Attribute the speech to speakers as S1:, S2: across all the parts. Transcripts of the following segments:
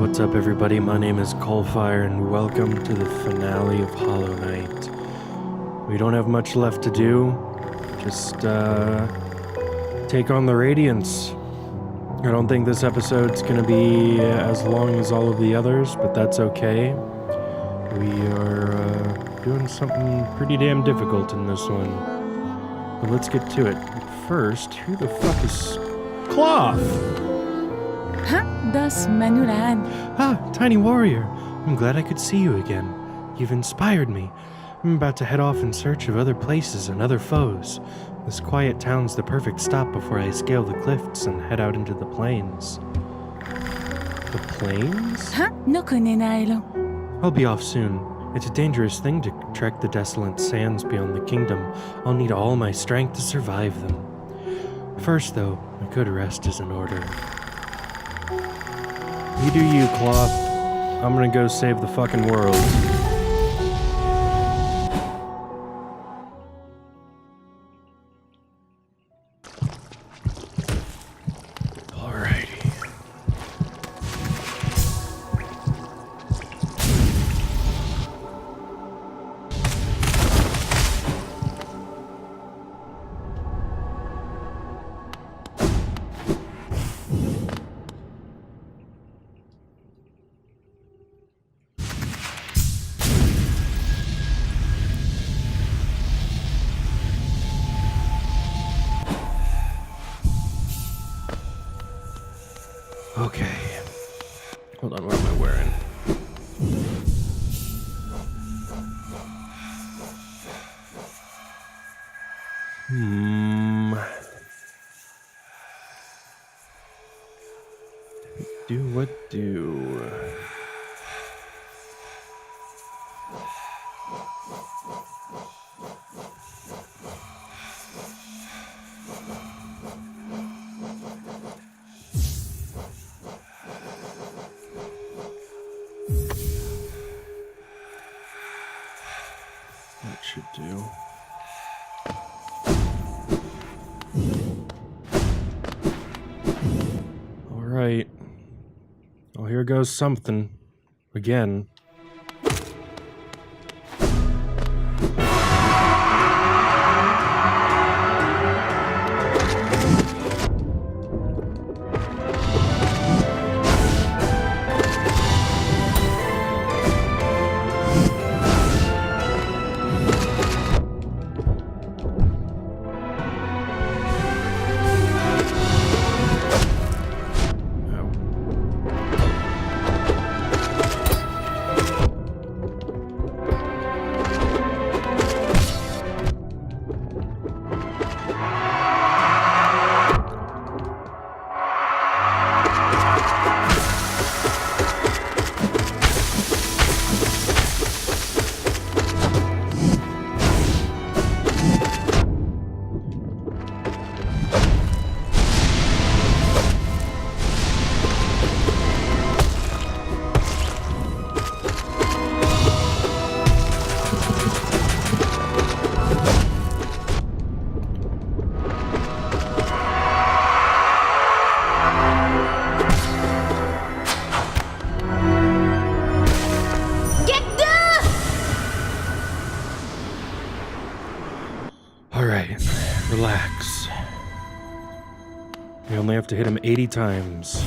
S1: What's up, everybody? My name is CoalFire, and welcome to the finale of Hollow Knight. We don't have much left to do. Just, take on the Radiance. I don't think this episode's gonna be as long as all of the others, but that's okay. We are, doing something pretty damn difficult in this one. But let's get to it. First, who the fuck is Cloth?
S2: Das Manuran.
S1: Ah, Tiny Warrior. I'm glad I could see you again. You've inspired me. I'm about to head off in search of other places and other foes. This quiet town's the perfect stop before I scale the cliffs and head out into the plains. The plains?
S2: No konenaylo.
S1: I'll be off soon. It's a dangerous thing to trek the desolate sands beyond the kingdom. I'll need all my strength to survive them. First, though, a good rest is in order. You do you, Cloth. I'm gonna go save the fucking world. Alrighty. Okay. Hold on, what am I wearing? Do what do? That should do. All right. Well, here goes something. Again. Alright, relax. You only have to hit him 80 times.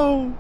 S1: no!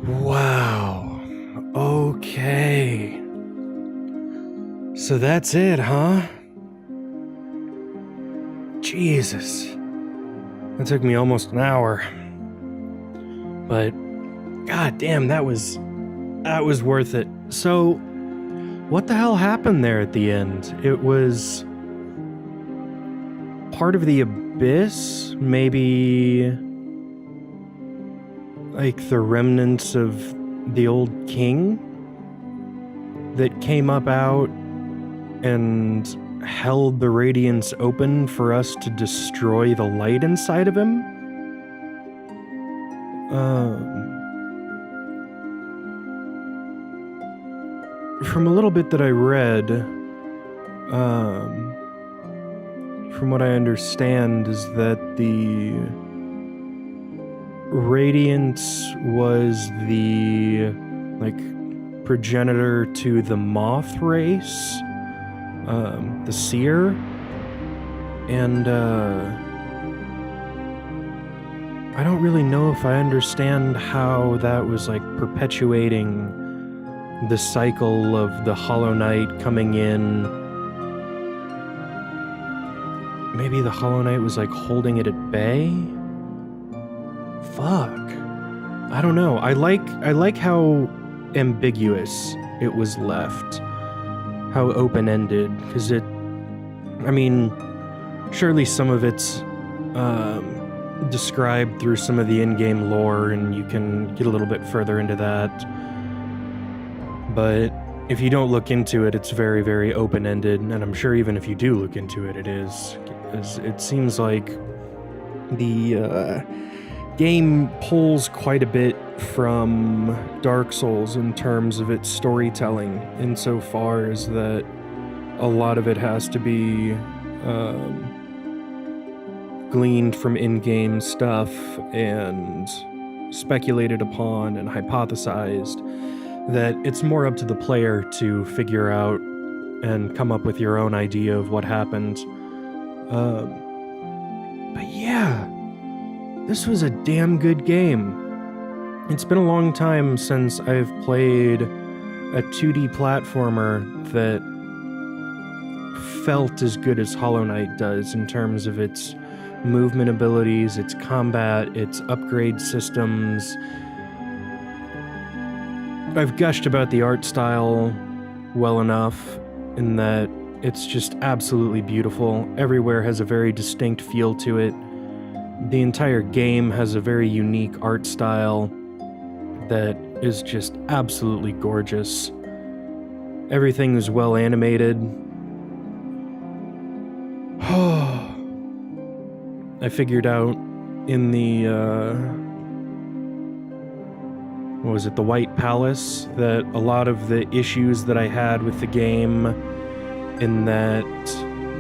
S1: Wow. Okay. So that's it, huh? Jesus. That took me almost an hour. But god damn, that was worth it. So what the hell happened there at the end? It was part of the abyss, maybe like the remnants of the old king that came up out and held the radiance open for us to destroy the light inside of him. From a little bit that I read, from what I understand is that the radiance was the progenitor to the moth race, the seer, and I don't really know if I understand how that was perpetuating the cycle of the Hollow Knight coming in. Maybe the Hollow Knight was holding it at bay? Fuck. I don't know. I like how ambiguous it was left. How open-ended. Because surely some of it's described through some of the in-game lore, and you can get a little bit further into that. But if you don't look into it, it's very, very open-ended, and I'm sure even if you do look into it, it is. It seems like the game pulls quite a bit from Dark Souls in terms of its storytelling, insofar as that a lot of it has to be gleaned from in-game stuff and speculated upon and hypothesized, that it's more up to the player to figure out and come up with your own idea of what happened. But yeah, this was a damn good game. It's been a long time since I've played a 2D platformer that felt as good as Hollow Knight does in terms of its movement abilities, its combat, its upgrade systems, I've gushed about the art style well enough in that it's just absolutely beautiful. Everywhere has a very distinct feel to it. The entire game has a very unique art style that is just absolutely gorgeous. Everything is well animated. I figured out in the, what was it, the White Palace, that a lot of the issues that I had with the game, in that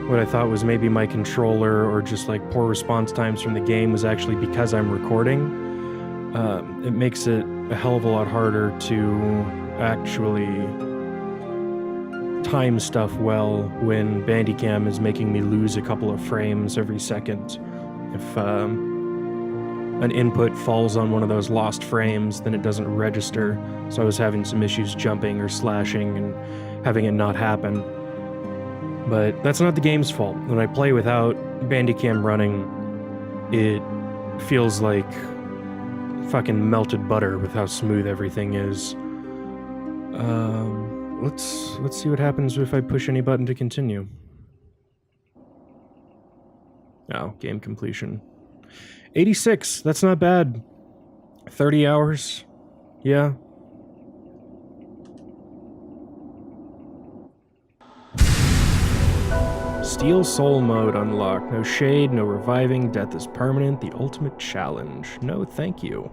S1: what I thought was maybe my controller or just like poor response times from the game, was actually because I'm recording. It makes it a hell of a lot harder to actually time stuff well when Bandicam is making me lose a couple of frames every second. If an input falls on one of those lost frames, then it doesn't register. So I was having some issues jumping or slashing and having it not happen. But that's not the game's fault. When I play without Bandicam running, it feels like fucking melted butter with how smooth everything is. Let's see what happens if I push any button to continue. Oh, game completion. 86, that's not bad. 30 hours, yeah. Steel Soul mode unlocked. No shade, no reviving, death is permanent, the ultimate challenge. No, thank you.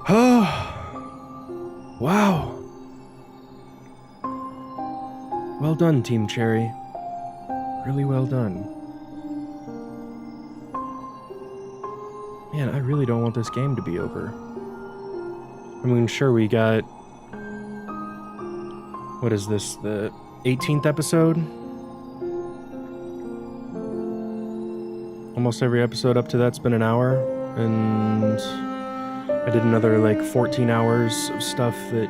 S1: Oh, wow. Well done, Team Cherry. Really well done. Man, I really don't want this game to be over. I mean, sure, we got... What is this, the 18th episode? Almost every episode up to that's been an hour, and I did another, like, 14 hours of stuff that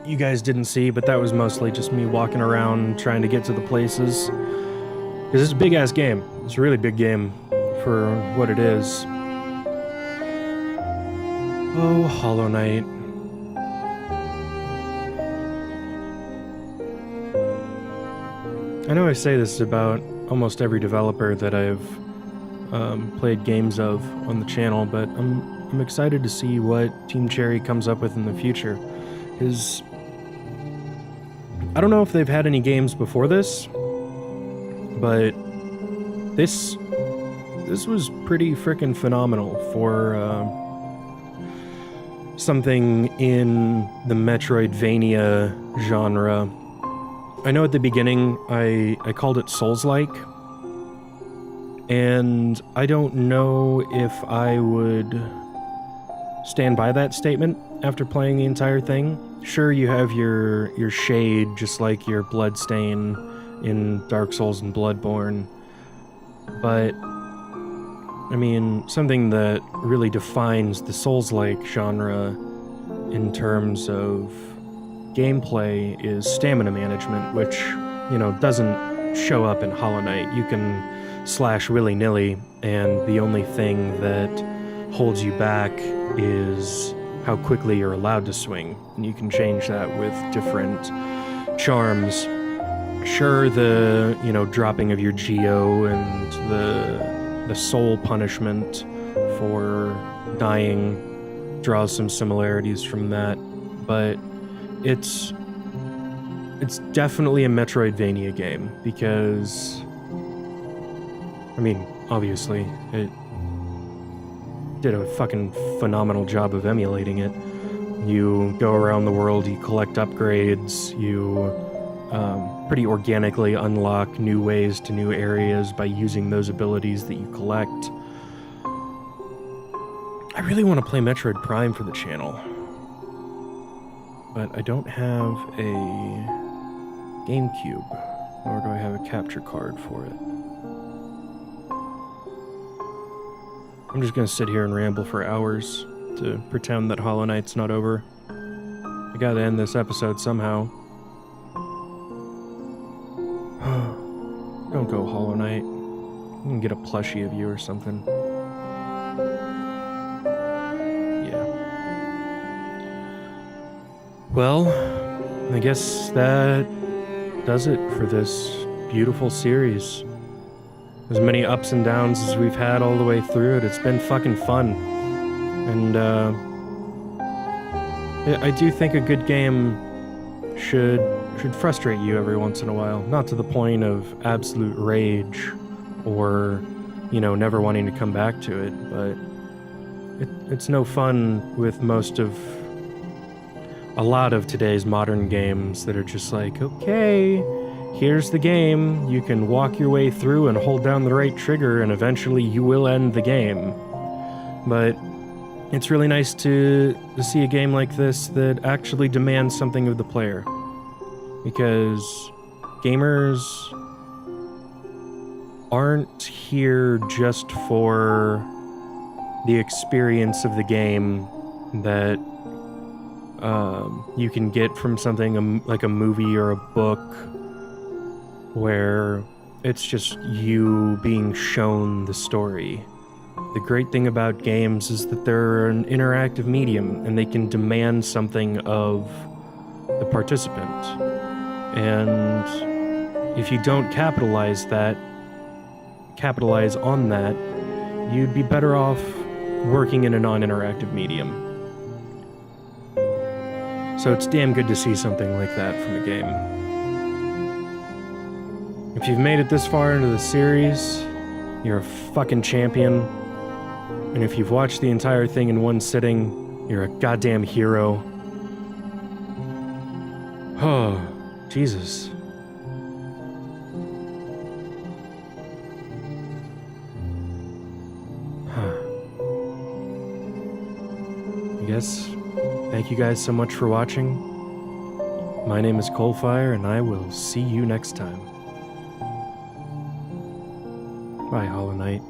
S1: you guys didn't see, but that was mostly just me walking around trying to get to the places. Because it's a big-ass game. It's a really big game for what it is. Oh, Hollow Knight. I know I say this about almost every developer that I've played games of on the channel, but I'm excited to see what Team Cherry comes up with in the future. Because I don't know if they've had any games before this, but this was pretty frickin' phenomenal for something in the Metroidvania genre. I know at the beginning I called it Souls-like, and I don't know if I would stand by that statement after playing the entire thing. Sure, you have your shade, just like your bloodstain in Dark Souls and Bloodborne, but I mean, something that really defines the Souls-like genre in terms of gameplay is stamina management, which, you know, doesn't show up in Hollow Knight. You can slash willy-nilly, and the only thing that holds you back is how quickly you're allowed to swing, and you can change that with different charms. Sure, the, you know, dropping of your geo and the soul punishment for dying draws some similarities from that, but it's definitely a Metroidvania game, because, I mean, obviously, it did a fucking phenomenal job of emulating it. You go around the world, you collect upgrades, you pretty organically unlock new ways to new areas by using those abilities that you collect. I really want to play Metroid Prime for the channel, but I don't have a GameCube, nor do I have a capture card for it. I'm just gonna sit here and ramble for hours to pretend that Hollow Knight's not over. I gotta end this episode somehow. Don't go, Hollow Knight. You can get a plushie of you or something. Well, I guess that does it for this beautiful series. As many ups and downs as we've had all the way through it, it's been fucking fun. And I do think a good game should frustrate you every once in a while. Not to the point of absolute rage or, never wanting to come back to it, but it's no fun with a lot of today's modern games that are just like, okay, here's the game. You can walk your way through and hold down the right trigger, and eventually you will end the game. But it's really nice to see a game like this that actually demands something of the player. Because gamers aren't here just for the experience of the game that you can get from something like a movie or a book, where it's just you being shown the story. The great thing about games is that they're an interactive medium, and they can demand something of the participant. And if you don't capitalize on that, you'd be better off working in a non-interactive medium. So it's damn good to see something like that from a game. If you've made it this far into the series, you're a fucking champion. And if you've watched the entire thing in one sitting, you're a goddamn hero. Oh, Jesus. I guess, thank you guys so much for watching. My name is CoalFire, and I will see you next time. Bye, Hollow Knight.